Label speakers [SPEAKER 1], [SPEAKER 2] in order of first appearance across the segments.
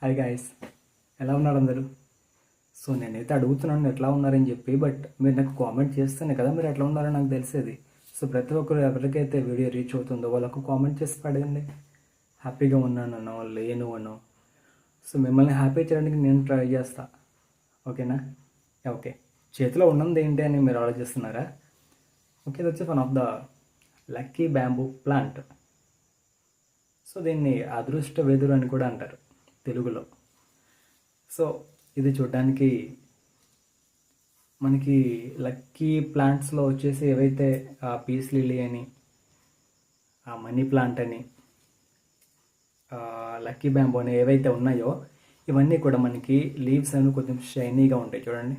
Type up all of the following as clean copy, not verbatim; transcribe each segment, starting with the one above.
[SPEAKER 1] Hi guys, ఎలా ఉన్నారు అందరూ? సో నేనైతే అడుగుతున్నాను ఎట్లా ఉన్నారని చెప్పి, బట్ మీరు నాకు కామెంట్ చేస్తేనే కదా మీరు ఎట్లా ఉన్నారో నాకు తెలిసేది. సో ప్రతి ఒక్కరు ఎవరికైతే వీడియో రీచ్ అవుతుందో వాళ్ళకు కామెంట్ చేసి పడేయండి, హ్యాపీగా ఉన్నానో లేను అనో. సో మిమ్మల్ని హ్యాపీ చేయడానికి నేను ట్రై చేస్తా, ఓకేనా? ఓకే, చేతిలో ఉన్నది ఏంటి అని మీరు ఆలోచిస్తున్నారా? ఓకే, ఇది వచ్చి one of the lucky bamboo plant. So దీన్ని అదృష్ట వెదురు అని కూడా అంటారు తెలుగులో. సో ఇది చూడడానికి మనకి లక్కీ ప్లాంట్స్లో వచ్చేసి ఏవైతే పీస్ లిల్లీ అని, మనీ ప్లాంట్ అని, లక్కీ బ్యాంబో అని ఏవైతే ఉన్నాయో ఇవన్నీ కూడా మనకి లీవ్స్ అని కొంచెం షైనీగా ఉంటాయి చూడండి.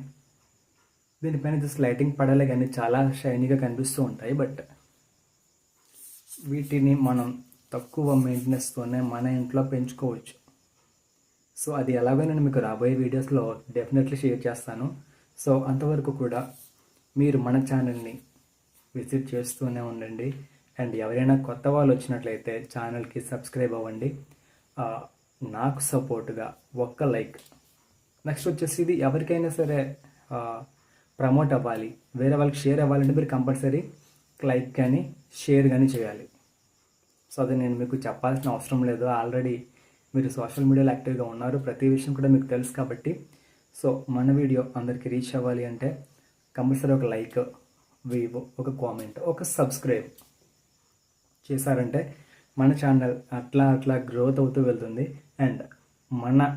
[SPEAKER 1] దీనిపైన జస్ట్ లైటింగ్ పడాలి కానీ చాలా షైనీగా కనిపిస్తూ ఉంటాయి. బట్ వీటిని మనం తక్కువ మెయింటెనెన్స్తోనే మన ఇంట్లో పెంచుకోవచ్చు. సో అది ఎలాగో నేను మీకు రాబోయే వీడియోస్లో డెఫినెట్లీ షేర్ చేస్తాను. సో అంతవరకు కూడా మీరు మన ఛానల్ని విజిట్ చేస్తూనే ఉండండి. అండ్ ఎవరైనా కొత్త వాళ్ళు వచ్చినట్లయితే ఛానల్కి సబ్స్క్రైబ్ అవ్వండి. నాకు సపోర్ట్గా ఒక్క లైక్. నెక్స్ట్ వచ్చేసి ఇది ఎవరికైనా సరే ప్రమోట్ అవ్వాలి, వేరే వాళ్ళకి షేర్ అవ్వాలంటే మీరు కంపల్సరీ లైక్ కానీ షేర్ కానీ చేయాలి. సో అది నేను మీకు చెప్పాల్సిన అవసరం లేదు, ఆల్రెడీ మీరు సోషల్ మీడియాలో యాక్టివ్గా ఉన్నారు, ప్రతి విషయం కూడా మీకు తెలుసు కాబట్టి. సో మన వీడియో అందరికీ రీచ్ అవ్వాలి అంటే కంపల్సరీ ఒక లైక్, ఒక కామెంట్, ఒక సబ్స్క్రైబ్ చేశారంటే మన ఛానల్ అట్లా గ్రోత్ అవుతూ వెళ్తుంది. అండ్ మన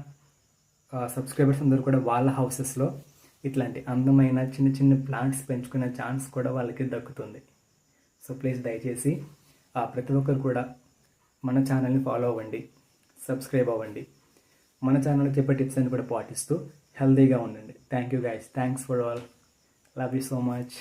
[SPEAKER 1] సబ్స్క్రైబర్స్ అందరూ కూడా వాళ్ళ హౌసెస్లో ఇట్లాంటి అందమైన చిన్న చిన్న ప్లాంట్స్ పెంచుకునే ఛాన్స్ కూడా వాళ్ళకి దక్కుతుంది. సో ప్లీజ్ దయచేసి ప్రతి ఒక్కరు కూడా మన ఛానల్ని ఫాలో అవ్వండి, సబ్స్క్రైబ్ అవ్వండి. మన ఛానల్లో చెప్పే టిప్స్ అన్ని కూడా పాటిస్తూ హెల్తీగా ఉండండి. Thank you guys, thanks for all, love you so much.